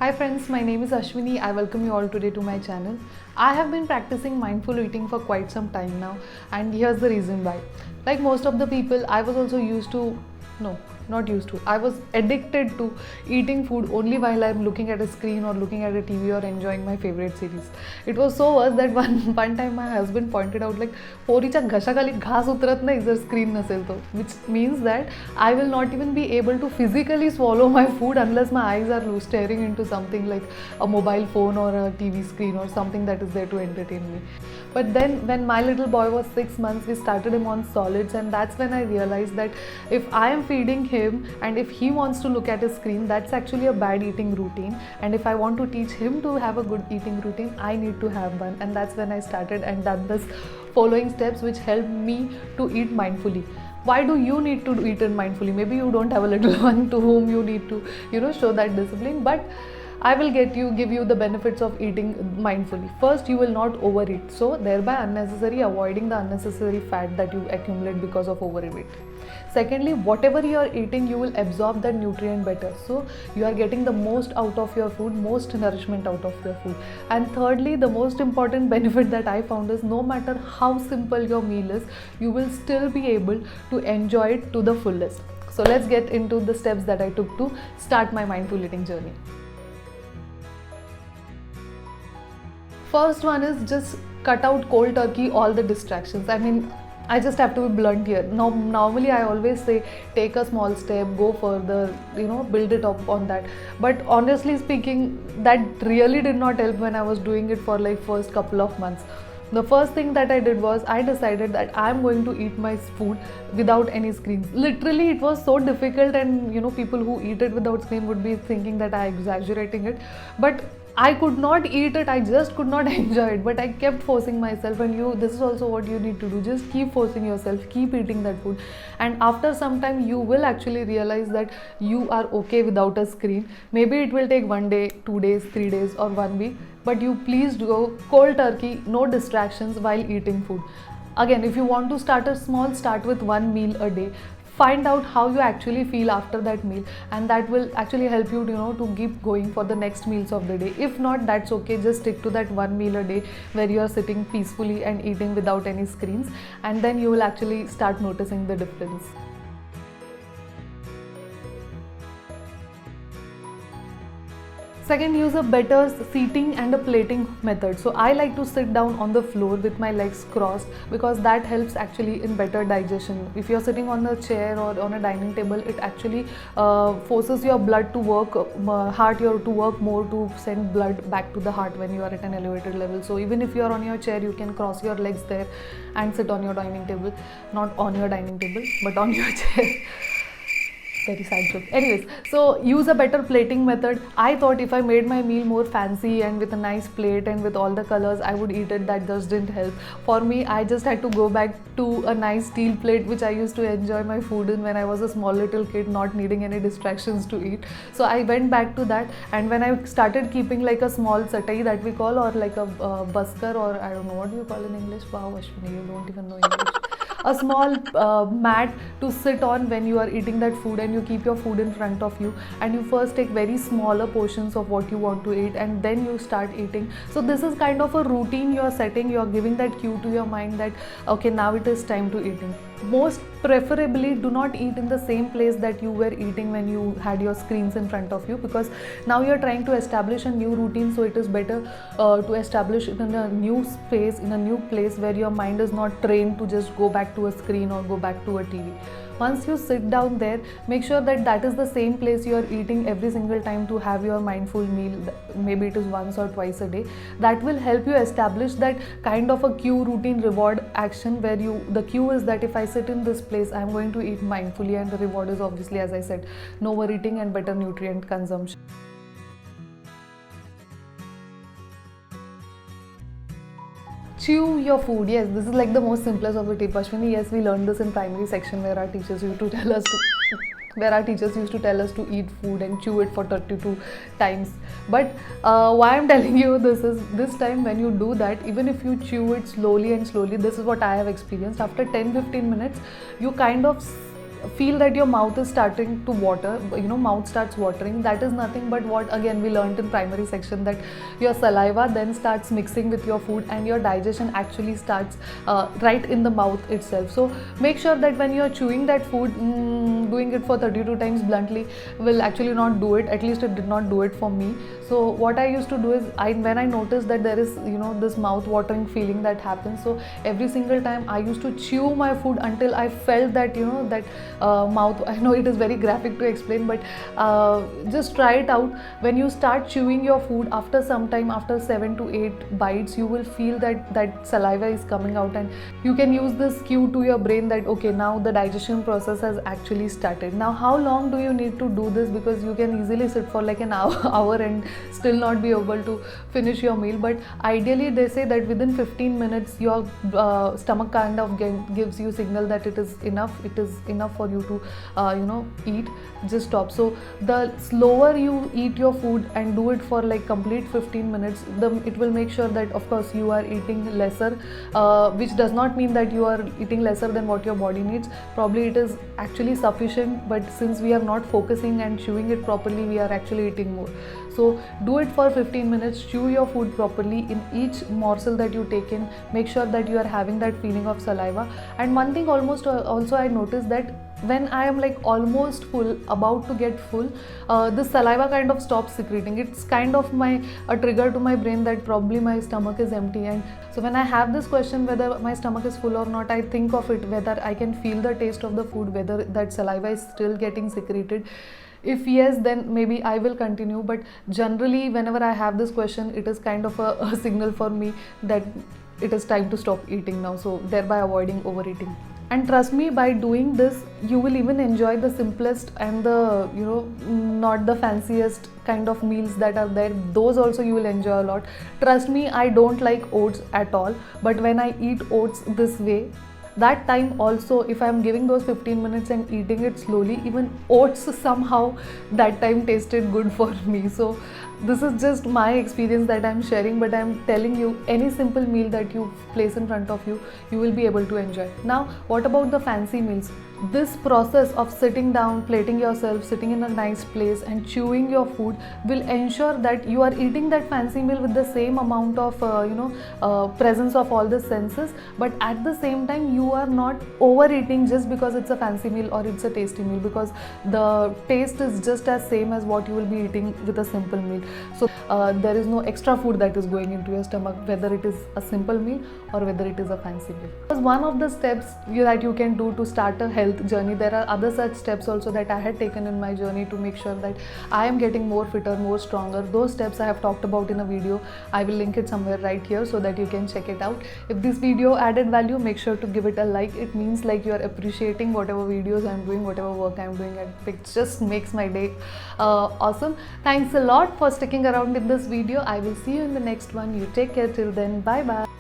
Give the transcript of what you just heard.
Hi friends, my name is Ashwini. I welcome you all today to my channel. I have been practicing mindful eating for quite some time now, and here's the reason why. Like most of the people, I was also used to, no, not used to, I was addicted to eating food only while I'm looking at a screen or looking at a TV or enjoying my favorite series. It was so worse that one time my husband pointed out like पोरीच्या घशाखाली घास उतरत नाही जर screen नसेल तो, which means that I will not even be able to physically swallow my food unless my eyes are staring into something like a mobile phone or a TV screen or something that is there to entertain me. But then when my little boy was 6 months, we started him on solids, and that's when I realized that if I am feeding him and if he wants to look at a screen, that's actually a bad eating routine. And if I want to teach him to have a good eating routine, I need to have one. And that's when I started and done this following steps which helped me to eat mindfully. Why do you need to eat it mindfully? Maybe you don't have a little one to whom you need to show that discipline, but I will give you the benefits of eating mindfully. First, you will not overeat, so thereby avoiding the unnecessary fat that you accumulate because of overeating. Secondly, whatever you are eating, you will absorb that nutrient better, so you are getting the most out of your food, most nourishment out of your food. And thirdly, the most important benefit that I found is no matter how simple your meal is, you will still be able to enjoy it to the fullest. So let's get into the steps that I took to start my mindful eating journey. First one is just cut out cold turkey all the distractions. I mean, I just have to be blunt here. Normally I always say take a small step, go further, build it up on that. But honestly speaking, that really did not help when I was doing it for like first couple of months. The first thing that I did was I decided that I'm going to eat my food without any screens. Literally, it was so difficult, and people who eat it without screen would be thinking that I'm exaggerating it. But I could not eat it, I just could not enjoy it, but I kept forcing myself. And this is also what you need to do, just keep forcing yourself, keep eating that food, and after some time you will actually realize that you are okay without a screen. Maybe it will take 1 day, 2 days, 3 days or 1 week, but you please go cold turkey, no distractions while eating food. Again, if you want to start a small, start with one meal a day. Find out how you actually feel after that meal, and that will actually help you to keep going for the next meals of the day. If not, that's okay, just stick to that one meal a day where you are sitting peacefully and eating without any screens, and then you will actually start noticing the difference. Second, use a better seating and a plating method. So I like to sit down on the floor with my legs crossed because that helps actually in better digestion. If you're sitting on a chair or on a dining table, it actually forces your blood to work, to work more to send blood back to the heart when you are at an elevated level. So even if you're on your chair, you can cross your legs there and sit on your dining table. Not on your dining table, but on your chair. Very sad joke. Anyways, so use a better plating method. I thought if I made my meal more fancy and with a nice plate and with all the colors, I would eat it. That just didn't help. For me, I just had to go back to a nice steel plate which I used to enjoy my food in when I was a small little kid, not needing any distractions to eat. So I went back to that, and when I started keeping like a small satai that we call, or like a busker, or I don't know what do you call in English. Wow, Ashwini, you don't even know English. A small mat to sit on when you are eating that food, and you keep your food in front of you, and you first take very smaller portions of what you want to eat, and then you start eating. So this is kind of a routine you are setting. You are giving that cue to your mind that okay, now it is time to eating. Most preferably, do not eat in the same place that you were eating when you had your screens in front of you, because now you are trying to establish a new routine. So it is better to establish it in a new space, in a new place where your mind is not trained to just go back to a screen or go back to a TV. Once you sit down there, make sure that that is the same place you are eating every single time to have your mindful meal. Maybe it is once or twice a day. That will help you establish that kind of a cue, routine, reward action where the cue is that if I sit in this place, I am going to eat mindfully, and the reward is obviously, as I said, no overeating and better nutrient consumption. Chew your food. Yes, this is like the most simplest of the tip, Ashwini. Yes, we learned this in primary section where our teachers used to tell us to eat food and chew it for 32 times. But why I'm telling you this is, this time when you do that, even if you chew it slowly, this is what I have experienced. After 10-15 minutes, you kind of feel that your mouth is starting to water, mouth starts watering, that is nothing but what again we learned in primary section, that your saliva then starts mixing with your food and your digestion actually starts right in the mouth itself. So make sure that when you are chewing that food, doing it for 32 times bluntly will actually not do it. At least it did not do it for me. So what I used to do is, when I noticed that there is this mouth watering feeling that happens, so every single time I used to chew my food until I felt that mouth. I know it is very graphic to explain, but just try it out. When you start chewing your food, after some time, after 7 to 8 bites, you will feel that saliva is coming out, and you can use this cue to your brain that okay, now the digestion process has actually started. Now how long do you need to do this? Because you can easily sit for like an hour and still not be able to finish your meal, but ideally they say that within 15 minutes your stomach kind of gives you signal that it is enough for you to eat. Just stop. So the slower you eat your food and do it for like complete 15 minutes, it will make sure that of course you are eating lesser, which does not mean that you are eating lesser than what your body needs. Probably it is actually sufficient, but since we are not focusing and chewing it properly, we are actually eating more. So do it for 15 minutes, chew your food properly. In each morsel that you take in, make sure that you are having that feeling of saliva. And one thing also I noticed that when I am like almost full, about to get full, this saliva kind of stops secreting. It's kind of a trigger to my brain that probably my stomach is empty. And so when I have this question whether my stomach is full or not, I think of it whether I can feel the taste of the food, whether that saliva is still getting secreted. If yes, then maybe I will continue, but generally whenever I have this question, it is kind of a signal for me that it is time to stop eating now, so thereby avoiding overeating. And trust me, by doing this, you will even enjoy the simplest and the not the fanciest kind of meals that are there. Those also you will enjoy a lot. Trust me, I don't like oats at all, but when I eat oats this way, that time also, if I am giving those 15 minutes and eating it slowly, even oats somehow that time tasted good for me. So this is just my experience that I am sharing, but I am telling you, any simple meal that you place in front of you, you will be able to enjoy. Now what about the fancy meals? This process of sitting down, plating yourself, sitting in a nice place and chewing your food will ensure that you are eating that fancy meal with the same amount of presence of all the senses, but at the same time you are not overeating just because it's a fancy meal or it's a tasty meal, because the taste is just as same as what you will be eating with a simple meal. So there is no extra food that is going into your stomach, whether it is a simple meal or whether it is a fancy meal. Because one of the steps that you can do to start a health journey, there are other such steps also that I had taken in my journey to make sure that I am getting more fitter, more stronger. Those steps I have talked about in a video. I will link it somewhere right here so that you can check it out. If this video added value, make sure to give it a like. It means like you are appreciating whatever videos I am doing, whatever work I am doing, and it just makes my day awesome. Thanks a lot for sticking around in this video. I will see you in the next one. You take care till then. Bye bye.